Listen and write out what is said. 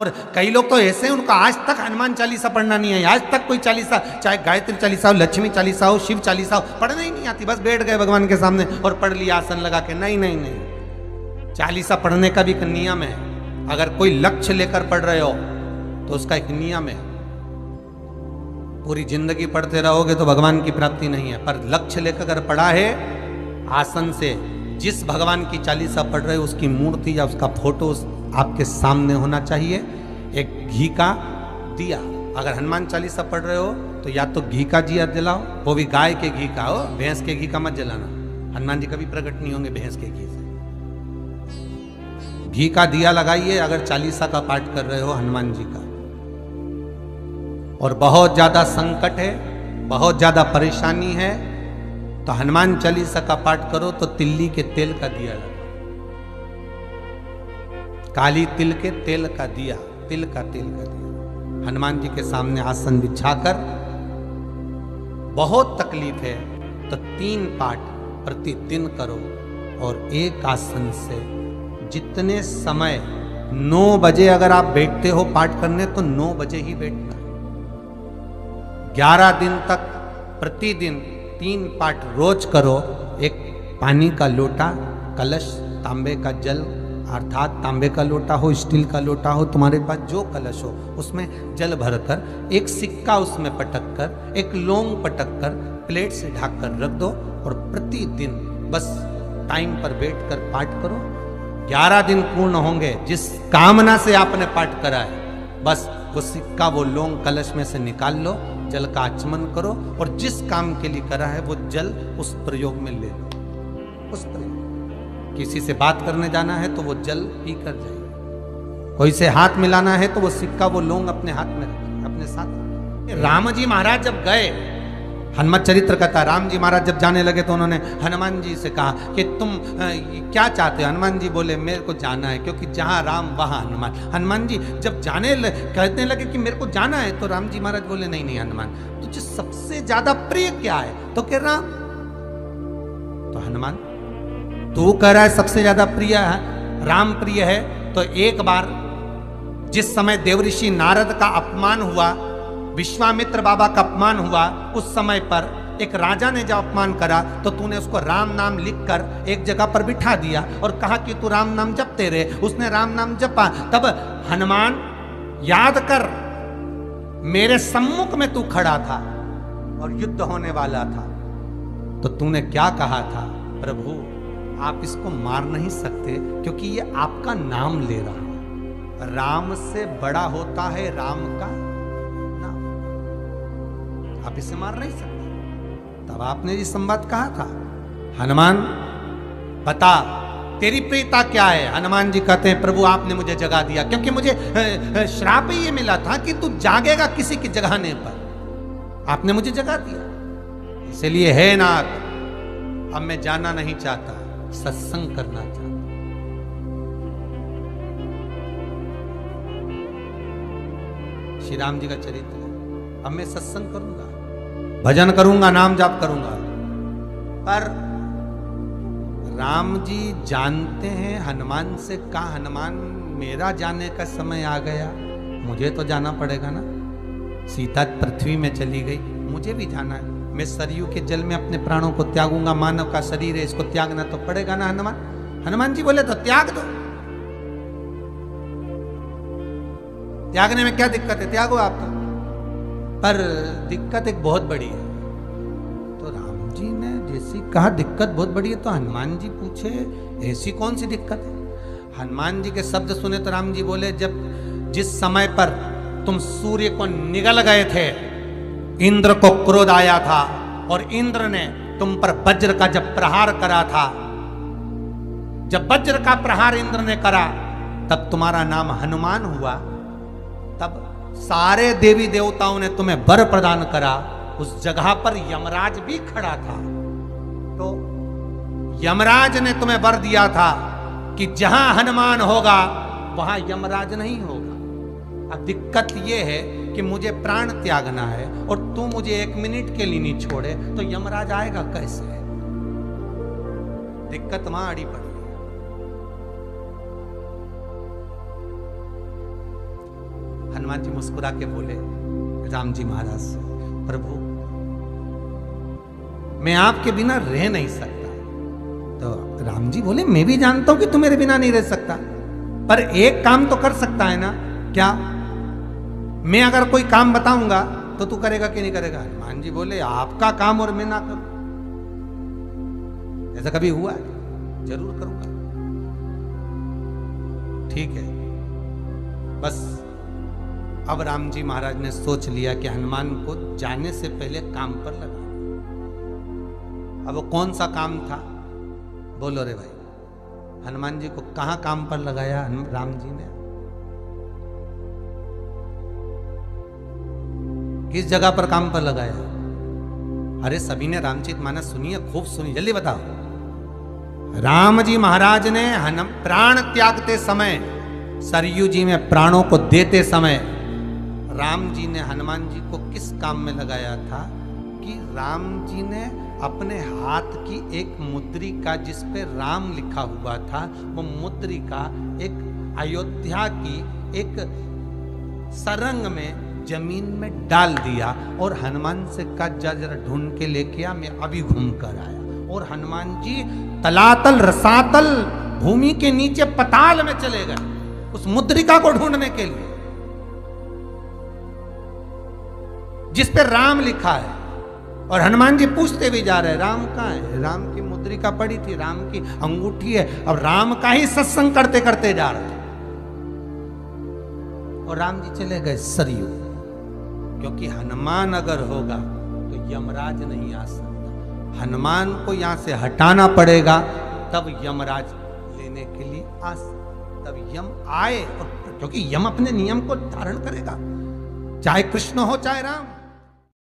और कई लोग तो ऐसे हैं उनको आज तक हनुमान चालीसा पढ़ना नहीं है, आज तक कोई चालीसा, चाहे गायत्री चालीसा हो, लक्ष्मी चालीसा हो, शिव चालीसा हो, पढ़ना ही नहीं आती, बस बैठ गए भगवान के सामने और पढ़ लिया आसन लगा के। नहीं नहीं नहीं, चालीसा पढ़ने का भी एक नियम है। अगर कोई लक्ष्य लेकर पढ़ रहे हो तो उसका एक नियम है। पूरी जिंदगी पढ़ते रहोगे तो भगवान की प्राप्ति नहीं है, पर लक्ष्य लेकर अगर पढ़ा है आसन से, जिस भगवान की चालीसा पढ़ रहे हो उसकी मूर्ति या उसका फोटो आपके सामने होना चाहिए। एक घी का दिया, अगर हनुमान चालीसा पढ़ रहे हो तो या तो घी का दिया जलाओ, वो भी गाय के घी का हो, भैंस के घी का मत जलाना। हनुमान जी कभी प्रकट नहीं होंगे भैंस के घी से। घी का दिया लगाइए अगर चालीसा का पाठ कर रहे हो हनुमान जी का। और बहुत ज्यादा संकट है, बहुत ज्यादा परेशानी है तो हनुमान चालीसा का पाठ करो तो तिल्ली के तेल का दिया लगाओ, काली तिल के तेल का दिया, तिल का तेल का दिया हनुमान जी के सामने आसन बिछाकर। बहुत तकलीफ है तो 3 पाठ प्रतिदिन करो और एक आसन से जितने समय 9 बजे अगर आप बैठते हो पाठ करने तो 9 बजे ही बैठना। 11 दिन तक प्रतिदिन 3 पाठ रोज करो। एक पानी का लोटा, कलश, तांबे का जल अर्थात तांबे का लोटा हो, स्टील का लोटा हो, तुम्हारे पास जो कलश हो उसमें जल भरकर, एक सिक्का उसमें पटक कर, एक लौंग पटक कर प्लेट से ढक कर रख दो और प्रतिदिन बस टाइम पर बैठकर पाठ करो। 11 दिन पूर्ण होंगे, जिस कामना से आपने पाठ करा है बस वो सिक्का, वो लौंग कलश में से निकाल लो, जल का आचमन करो और जिस काम के लिए करा है वो जल उस प्रयोग में ले लो। उस प्रयोग, किसी से बात करने जाना है तो वो जल पी कर जाइए, कोई से हाथ मिलाना है तो वो सिक्का, वो लौंग अपने हाथ में रखिए, अपने साथ। राम जी महाराज जब गए, हनुमत चरित्र कहता, राम जी महाराज जब जाने लगे तो उन्होंने हनुमान जी से कहा कि तुम क्या चाहते हो? हनुमान जी बोले मेरे को जाना है, क्योंकि जहां राम वहां हनुमान। हनुमान जी जब कहने लगे कि मेरे को जाना है तो राम जी महाराज बोले नहीं नहीं हनुमान, तुझे सबसे ज्यादा प्रिय क्या है? तो कह राम। तो हनुमान तू कह रहा है सबसे ज्यादा प्रिय है, राम प्रिय है, तो एक बार जिस समय देवऋषि नारद का अपमान हुआ, विश्वामित्र बाबा का अपमान हुआ, उस समय पर एक राजा ने जब अपमान करा तो तूने उसको राम नाम लिखकर एक जगह पर बिठा दिया और कहा कि तू राम नाम जपते रहे। उसने राम नाम जपा। तब हनुमान याद कर, मेरे सम्मुख में तू खड़ा था और युद्ध होने वाला था, तो तूने क्या कहा था? प्रभु आप इसको मार नहीं सकते क्योंकि ये आपका नाम ले रहा है। राम से बड़ा होता है राम का नाम, आप इसे मार नहीं सकते। तब आपने ये संवाद कहा था, हनुमान बता तेरी प्रियता क्या है? हनुमान जी कहते हैं प्रभु आपने मुझे जगा दिया, क्योंकि मुझे श्राप ये मिला था कि तू जागेगा किसी की जगाने पर, आपने मुझे जगा दिया। इसलिए है नाथ, अब मैं जाना नहीं चाहता, सत्संग करना चाहता। श्री राम जी का चरित्र, अब मैं सत्संग करूंगा, भजन करूंगा, नाम जाप करूंगा। पर राम जी जानते हैं हनुमान से कहा, हनुमान मेरा जाने का समय आ गया, मुझे तो जाना पड़ेगा ना। सीता पृथ्वी में चली गई, मुझे भी जाना है। मैं सरयू के जल में अपने प्राणों को त्यागूंगा, मानव का शरीर है इसको त्यागना तो पड़ेगा ना हनुमान। हनुमान जी बोले तो त्याग दो, त्यागने में क्या दिक्कत है, त्यागो आप तो। पर दिक्कत एक बहुत बड़ी है। तो राम जी ने जैसी कहा दिक्कत बहुत बड़ी है, तो हनुमान जी पूछे ऐसी कौन सी दिक्कत है? हनुमान जी के शब्द सुने तो राम जी बोले, जब जिस समय पर तुम सूर्य को निगल गए थे, इंद्र को क्रोध आया था और इंद्र ने तुम पर वज्र का जब प्रहार करा था, जब वज्र का प्रहार इंद्र ने करा तब तुम्हारा नाम हनुमान हुआ। तब सारे देवी देवताओं ने तुम्हें वर प्रदान करा। उस जगह पर यमराज भी खड़ा था, तो यमराज ने तुम्हें वर दिया था कि जहां हनुमान होगा वहां यमराज नहीं होगा। अब दिक्कत यह है कि मुझे प्राण त्यागना है और तू मुझे 1 मिनट के लिए नहीं छोड़े तो यमराज आएगा कैसे? दिक्कत वहां अड़ी पड़ी। हनुमान जी मुस्कुरा के बोले राम जी महाराज से, प्रभु मैं आपके बिना रह नहीं सकता। तो राम जी बोले मैं भी जानता हूं कि तू मेरे बिना नहीं रह सकता, पर एक काम तो कर सकता है ना। क्या? मैं अगर कोई काम बताऊंगा तो तू करेगा कि नहीं करेगा? हनुमान जी बोले आपका काम और मैं ना करूं, ऐसा कभी हुआ है? जरूर करूंगा। ठीक है। बस अब राम जी महाराज ने सोच लिया कि हनुमान को जाने से पहले काम पर लगा। अब वो कौन सा काम था? बोलो रे भाई। हनुमान जी को कहां काम पर लगाया राम जी ने? किस जगह पर काम पर लगाया? अरे सभी ने रामचरितमानस सुनी है, खूब सुनी, जल्दी बताओ। राम जी महाराज ने प्राण त्यागते समय, सरयू जी में प्राणों को देते समय राम जी ने हनुमान जी को किस काम में लगाया था कि राम जी ने अपने हाथ की एक मुद्रिका जिस पे राम लिखा हुआ था, वो मुद्रिका एक अयोध्या की एक सरंग में जमीन में डाल दिया और हनुमान से कहा जा जरा ढूंढ के लेके आ, मैं अभी घूम कर आया। और हनुमान जी तलातल रसातल भूमि के नीचे पताल में चले गए उस मुद्रिका को ढूंढने के लिए जिस पे राम लिखा है। और हनुमान जी पूछते भी जा रहे हैं राम कहाँ है? राम की मुद्रिका पड़ी थी, राम की अंगूठी है। अब राम का ही सत्संग करते करते जा रहे थे और राम जी चले गए सरयू, क्योंकि हनुमान अगर होगा तो यमराज नहीं आ सकता। हनुमान को यहां से हटाना पड़ेगा तब यमराज लेने के लिए आ सकता, तब यम आए। और क्योंकि यम अपने नियम को धारण करेगा, चाहे कृष्ण हो चाहे राम।